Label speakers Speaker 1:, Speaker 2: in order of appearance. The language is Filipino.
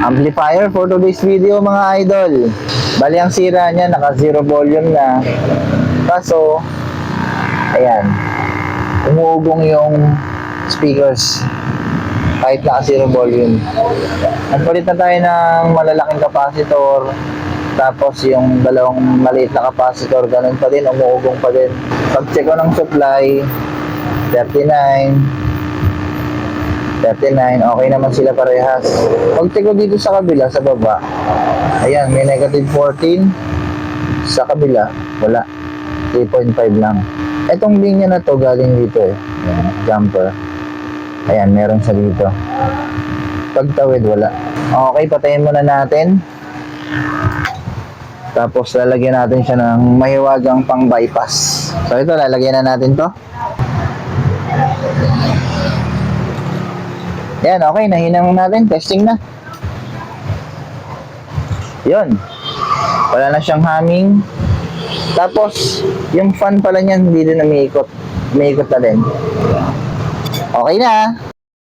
Speaker 1: Amplifier for today's video mga idol. Bali ang sira niya, naka zero volume na. Kaso, ayan, umuugong yung speakers kahit naka zero volume. Nagpalit na tayo ng malalaking capacitor. Tapos yung dalawang maliit na capacitor, ganun pa din, umuugong pa din. Pag check ko ng supply, 39, okay naman sila parehas. Pag check ko dito sa kabila, sa baba, ayan, may negative 14. Sa kabila, wala, 3.5 lang. Etong linya na to galing dito eh, ayan, jumper. Ayan, meron siya dito. Pagtawid, wala. Okay, patayin muna natin. Tapos lalagyan natin siya ng mahiwagang pang bypass. So ito, lalagyan na natin to. Yan, okay, nahinang natin, testing na. Yun, wala na siyang humming. Tapos yung fan pala niyan hindi din umiikot na din. Okay na.